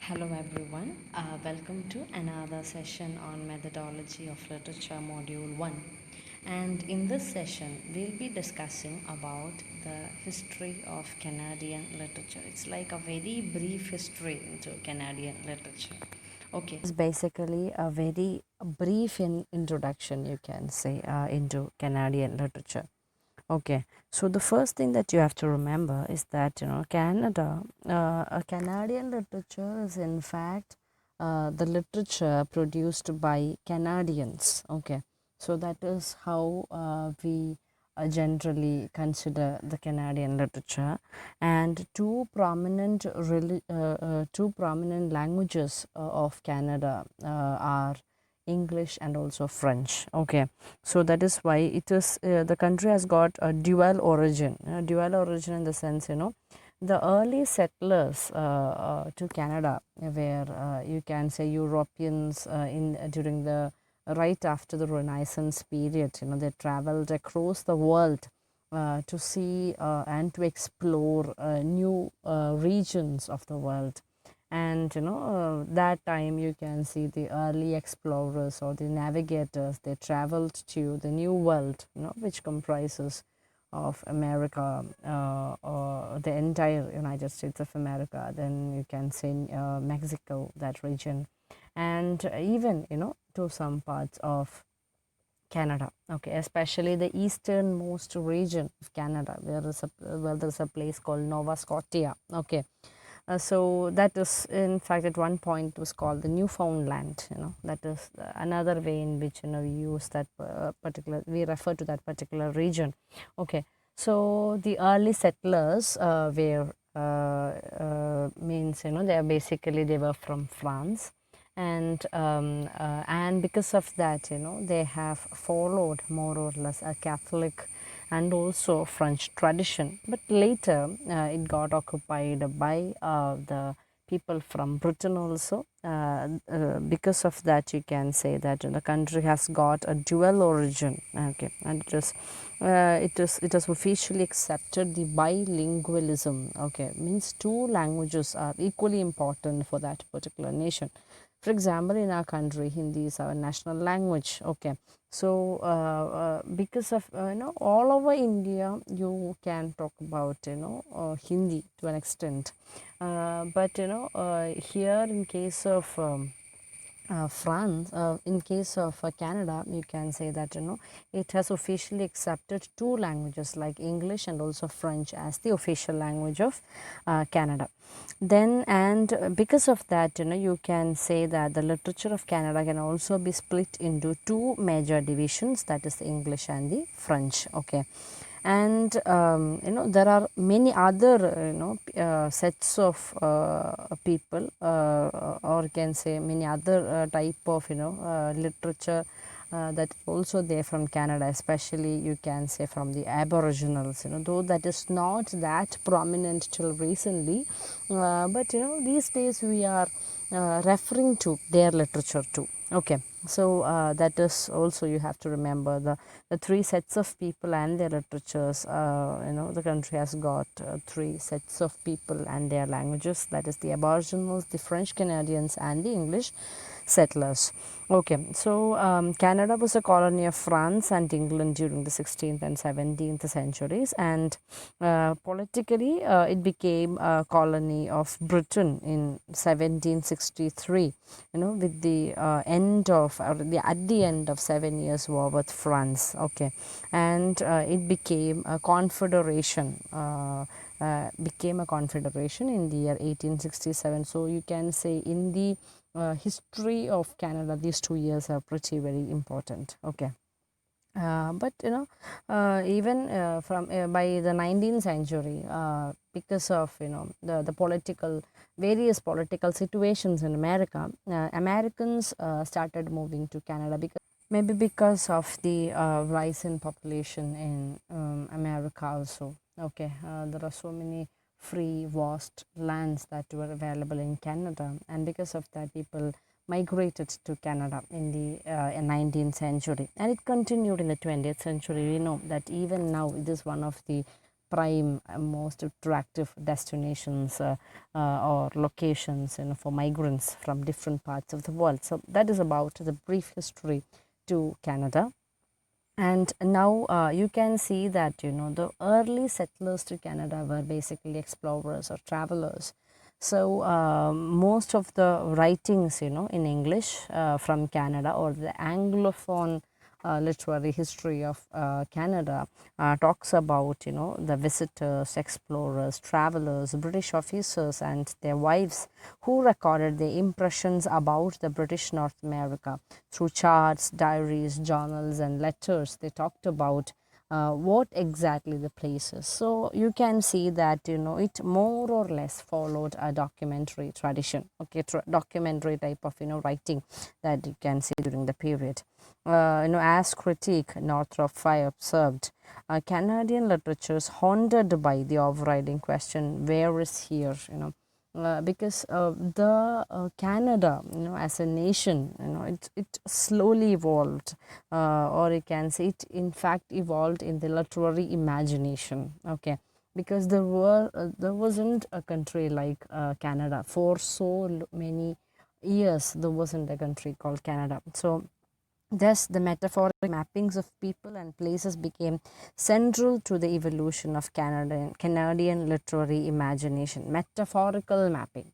Hello everyone, welcome to another session on Methodology of Literature Module 1. And in this session, we'll be discussing about the history of Canadian literature. It's like a very brief history into Canadian literature. Okay, it's basically a very brief introduction, you can say, into Canadian literature. Okay, so the first thing that you have to remember is that Canada, Canadian literature is in fact the literature produced by Canadians. Okay, so that is how we generally consider the Canadian literature, and two prominent languages of Canada are English and also French. Okay, so that is why it is the country has got a dual origin in the sense, the early settlers to Canada were, you can say, Europeans in during the right after the Renaissance period. They traveled across the world to see and to explore new regions of the world. And that time you can see the early explorers or the navigators, they traveled to the new world, which comprises of America, or the entire United States of America, then you can say Mexico, that region, and even to some parts of Canada. Okay, especially the easternmost region of Canada, where there's a place called Nova Scotia. Okay, so that is, in fact, at one point was called the Newfoundland. That is another way in which we use that we refer to that particular region. Okay, so the early settlers were means they were from France, and because of that they have followed more or less a Catholic and also French tradition. But later it got occupied by the people from Britain also. Because of that, you can say that the country has got a dual origin. Okay, and it has officially accepted the bilingualism. Okay, means two languages are equally important for that particular nation. For example, in our country, Hindi is our national language. Okay, so because of all over India, you can talk about Hindi to an extent, but here in case of France, in case of Canada, you can say that it has officially accepted two languages like English and also French as the official language of Canada. Then, and because of that, you can say that the literature of Canada can also be split into two major divisions, that is the English and the French. Okay, and there are many other sets of people, or you can say many other type of literature that also there from Canada, especially you can say from the Aboriginals, though that is not that prominent till recently, but these days we are referring to their literature too. Okay, so that is also, you have to remember the three sets of people and their literatures. The country has got three sets of people and their languages, that is the Aboriginals, the French Canadians, and the English settlers. Okay, so Canada was a colony of France and England during the 16th and 17th centuries, and politically it became a colony of Britain in 1763, with the end of, or at the end of 7 years war with France. Okay, and it became a confederation. Became a confederation in the year 1867. So you can say in the history of Canada, these 2 years are pretty very important. Okay. But even from by the 19th century, because of the political, various political situations in America, Americans started moving to Canada, because maybe because of the rise in population in America also. Okay, there are so many free vast lands that were available in Canada, and because of that people migrated to Canada in the 19th century, and it continued in the 20th century. We know that even now it is one of the prime, most attractive destinations or locations, for migrants from different parts of the world. So that is about the brief history to Canada. And now you can see that the early settlers to Canada were basically explorers or travelers. So most of the writings in English from Canada, or the Anglophone literary history of Canada, talks about the visitors, explorers, travelers, British officers and their wives who recorded their impressions about the British North America through charts, diaries, journals and letters. They talked about what exactly the place is. So you can see that it more or less followed a documentary tradition, okay, documentary type of writing that you can see during the period. As critique Northrop Frye observed, Canadian literature is haunted by the overriding question, where is here? Because the Canada, as a nation, it slowly evolved, or you can say it in fact evolved in the literary imagination. Okay, because there wasn't a country like Canada for so many years. There wasn't a country called Canada. So thus, the metaphoric mappings of people and places became central to the evolution of Canadian literary imagination. Metaphorical mapping,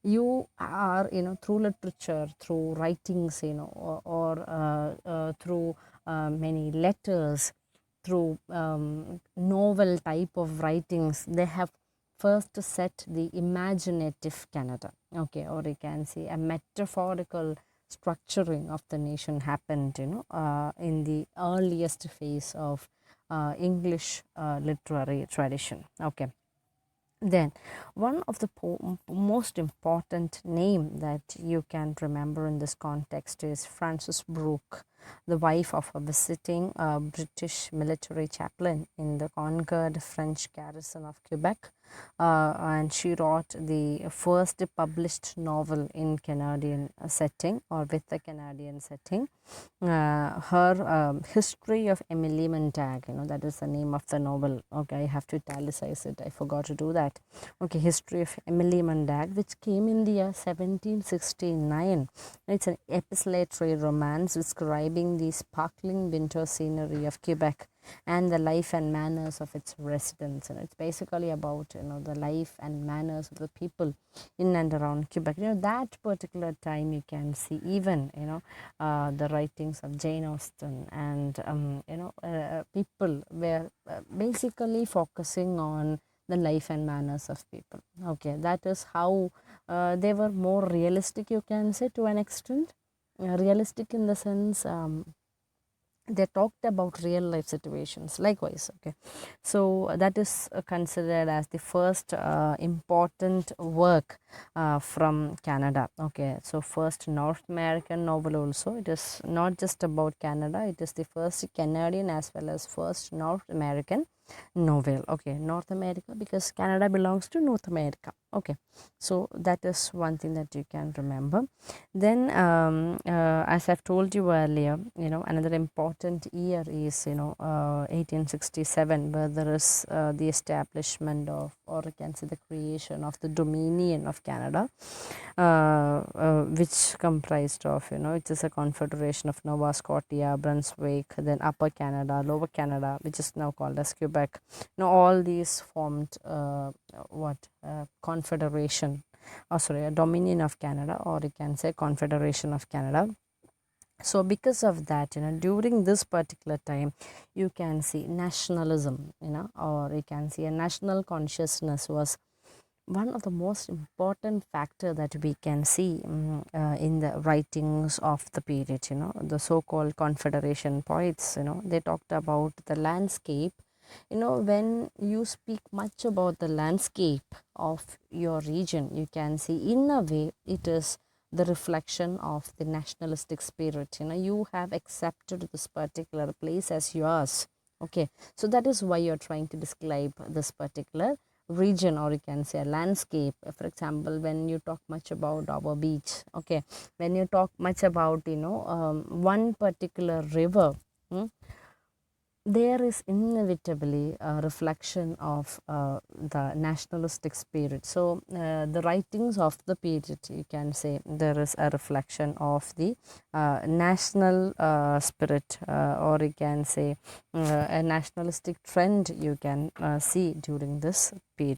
you are, through literature, through writings, or through many letters, through novel type of writings, they have first set the imaginative Canada, okay, or you can say a metaphorical structuring of the nation happened, in the earliest phase of English literary tradition. Okay. Then, one of the most important name that you can remember in this context is Frances Brooke, the wife of a visiting British military chaplain in the conquered French garrison of Quebec. And she wrote the first published novel in Canadian setting, or with a Canadian setting. Her History of Emily Montag, that is the name of the novel. Okay, I have to italicize it, I forgot to do that. Okay, History of Emily Montag, which came in the year 1769. It's an epistolary romance describing the sparkling winter scenery of Quebec and the life and manners of its residents. And it's basically about the life and manners of the people in and around Quebec. That particular time you can see even the writings of Jane Austen, and people were basically focusing on the life and manners of people. Okay, that is how they were more realistic, you can say, to an extent. Realistic in the sense, they talked about real life situations likewise. Okay, so that is considered as the first important work from Canada. Okay, so first North American novel also. It is not just about Canada, it is the first Canadian as well as first North American novel. Okay, North America, because Canada belongs to North America. Okay, so that is one thing that you can remember. Then as I've told you earlier, another important year is 1867, where there is the establishment of, or you can say the creation of, the Dominion of Canada, which comprised of, it is a confederation of Nova Scotia, Brunswick, then Upper Canada, Lower Canada, which is now called as Quebec. All these formed confederation, a Dominion of Canada, or you can say Confederation of Canada. So because of that, during this particular time, you can see nationalism, or you can see a national consciousness was one of the most important factor that we can see in the writings of the period. The so-called Confederation poets, they talked about the landscape. When you speak much about the landscape of your region, you can see in a way it is the reflection of the nationalistic spirit. You have accepted this particular place as yours. Okay, so that is why you're trying to describe this particular region, or you can say a landscape. For example, when you talk much about our beach, okay, when you talk much about one particular river, there is inevitably a reflection of the nationalistic spirit. So, the writings of the period, you can say, there is a reflection of the national spirit, or you can say a nationalistic trend you can see during this period.